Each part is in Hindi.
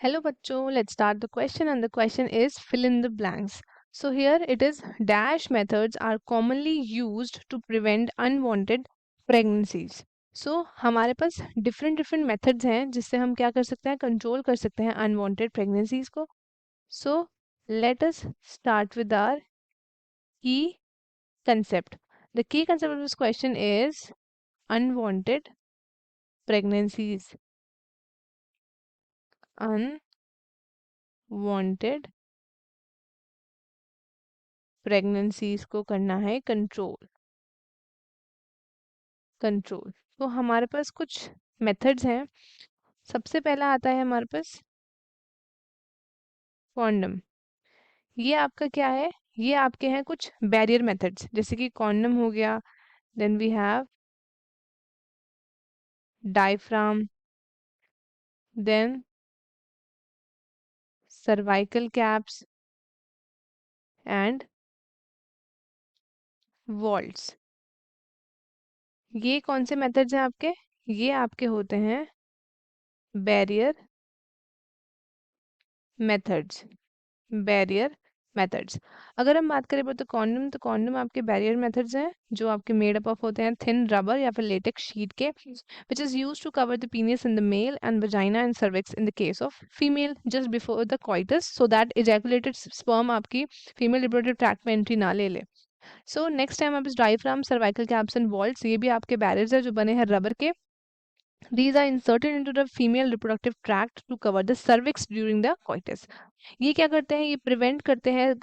Hello bachcho, let's start the question and the question is fill in the blanks. So here it is dash methods are commonly used to prevent unwanted pregnancies. So हमारे पास different methods हैं जिससे हम क्या कर सकते हैं कंट्रोल कर सकते हैं unwanted pregnancies को. So let us start with our key concept. The key concept of this question is unwanted pregnancies. Unwanted pregnancies को करना है कंट्रोल. तो हमारे पास कुछ मेथड्स हैं. सबसे पहला आता है हमारे पास कॉन्डम. ये आपका क्या है, ये आपके हैं कुछ बैरियर मेथड्स जैसे कि कॉन्डम हो गया, then we have diaphragm, then cervical caps and vaults. ये कौन से मेथड्स हैं आपके, ये आपके होते हैं बैरियर मेथड्स. Barrier methods. अगर हम बात करें about the condom, तो कॉन्डम आपके बैरियर मेथड्स हैं जो आपके मेड अप ऑफ होते हैं थिन रबर या फिर लेटेक्स शीट के, which is used to cover the penis in the male and vagina and cervix in the case of female just before the coitus so that ejaculated sperm आपकी female reproductive tract में एंट्री ना ले ले. सो नेक्स्ट टाइम आप इस diaphragm, cervical caps and vaults, ये भी आपके बैरियर्स है जो बने हैं रबर के. These are inserted into the female reproductive tract to cover the cervix during the coitus. ये क्या करते हैं, ये प्रिवेंट करते हैं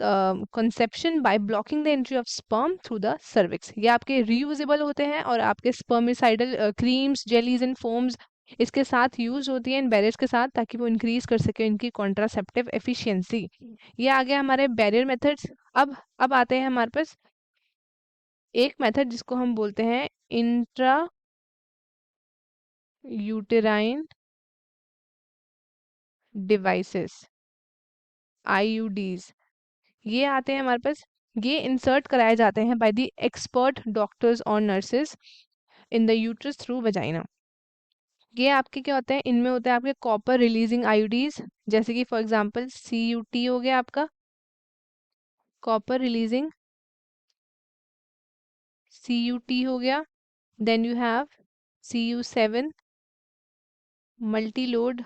conception by blocking the entry of sperm through the cervix. ये आपके रीयूजेबल होते हैं और आपके spermicidal creams, jellies and foams इसके साथ यूज होती है इन बैरियर्स के साथ ताकि वो इंक्रीज कर सके इनकी कॉन्ट्रासेप्टिव एफिशिएंसी. ये आ गया हमारे बैरियर मेथड्स. अब आते हैं हमारे पास एक मेथड जिसको हम बोलते हैं इंट्रा यूटेराइन डिवाइसेस, IUDs. ये आते हैं हमारे पास, ये इंसर्ट कराए जाते हैं बाय द एक्सपर्ट डॉक्टर्स और nurses in the uterus through vagina. ये आपके क्या होते हैं, इनमें होते हैं आपके कॉपर रिलीजिंग IUDs जैसे कि फॉर एग्जांपल CUT हो गया आपका, कॉपर रिलीजिंग CUT हो गया. Then you have CU7 multi load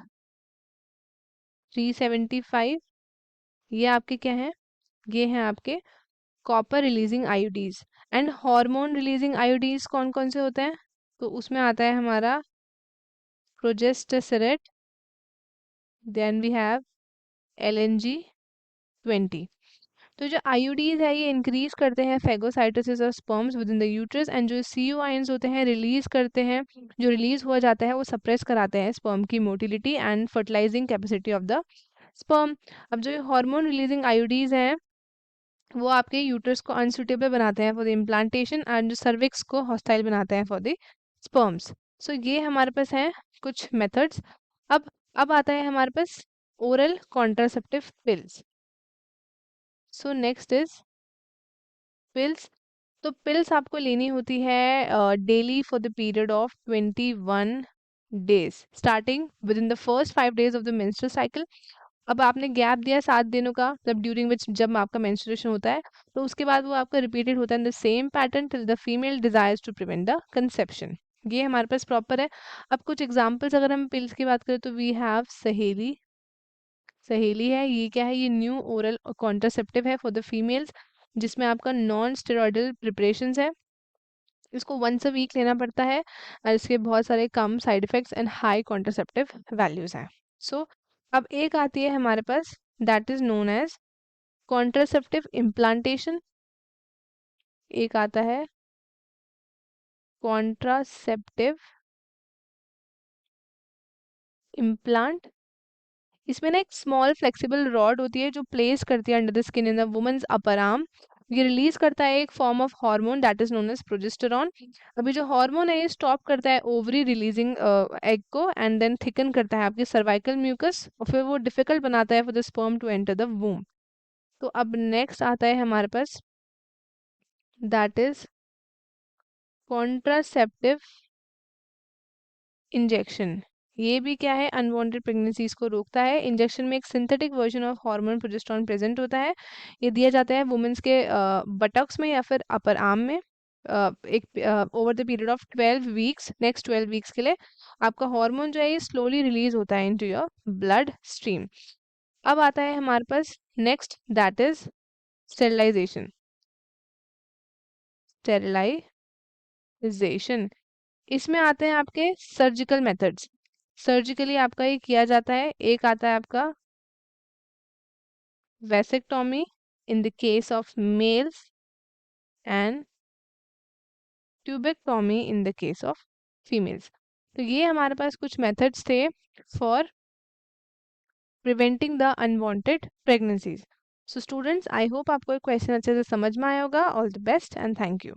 375. ये आपके क्या हैं, ये हैं आपके copper releasing IUDs. And hormone releasing IUDs कौन कौन से होते हैं, तो उसमें आता है हमारा प्रोजेस्टेसरेट, देन वी हैव LNG-20. तो जो IUDs है ये इंक्रीज करते हैं phagocytosis of sperms with in the uterus, and जो CU आयंस होते हैं रिलीज करते हैं, जो रिलीज हुआ जाता है वो सप्रेस कराते हैं स्पर्म की motility and fertilising capacity of the sperm. अब जो हार्मोन रिलीजिंग IUDs हैं वो आपके यूट्रस को अनसुटेबल बनाते हैं फॉर द इम्प्लांटेशन एंड जो सर्विक्स को हॉस्टाइल बनाते हैं फॉर द स्पर्म्स. सो ये हमारे पास हैं कुछ मेथड्स. अब आता है हमारे पास oral contraceptive pills. So next is pills. तो पिल्स आपको लेनी होती है daily for the period of 21 days starting with in the first 5 days of the menstrual cycle. अब आपने गैप दिया 7 दिनों का, मतलब ड्यूरिंग विच जब आपका मेंस्ट्रुएशन होता है, तो उसके बाद वो आपका रिपीटेड होता है in the same pattern till the female desires to prevent the conception. ये हमारे पास प्रॉपर है. अब कुछ एग्जांपल्स अगर हम पिल्स की बात करें तो वी हैव सहेली. सहेली है, ये क्या है, ये न्यू ओरल कॉन्ट्रासेप्टिव है फॉर द फीमेल्स जिसमें आपका नॉन स्टेरॉइडल प्रिपरेशंस है. इसको वंस अ वीक लेना पड़ता है और इसके बहुत सारे कम side effects and high contraceptive values हैं. सो अब एक आती है हमारे पास that is known as contraceptive implantation. एक आता है कॉन्ट्रासेप्टिव इम्प्लांट. इसमें ना एक स्मॉल फ्लेक्सिबल रॉड होती है जो प्लेस करती है under the skin in the women's upper arm. ये रिलीज करता है एक form of hormone that is known as progesterone. अभी जो हार्मोन है ये स्टॉप करता है ओवरी रिलीजिंग एग को एंड देन थिकन करता है आपके सर्वाइकल म्यूकस और फिर वो डिफिकल्ट बनाता है for the sperm to enter the womb. तो अब नेक्स्ट आता है हमारे पास दैट इज कॉन्ट्रासेप्टिव इंजेक्शन. ये भी क्या है, अनवांटेड प्रेगनेंसीज को रोकता है। इंजेक्शन में एक synthetic version of hormone progesterone present होता है। ये दिया जाता है वुमेन्स के बटक्स में या फिर अपर आर्म में एक over the period of 12 weeks, next 12 weeks के लिए आपका हार्मोन जो है ये स्लोली रिलीज होता है इनटू योर ब्लड स्ट्रीम। अब आता है हमारे पास next, that is sterilization. Sterilization, इसमें आते हैं आपके सर्जिकल मेथड्स। सर्जिकली आपका ये किया जाता है। एक आता है आपका vasectomy in the case of males and tubectomy in the case of females. तो ये हमारे पास कुछ मेथड्स थे for preventing the unwanted pregnancies. So students, I hope आपको ये क्वेश्चन अच्छे से समझ में आया होगा। All the best and thank you.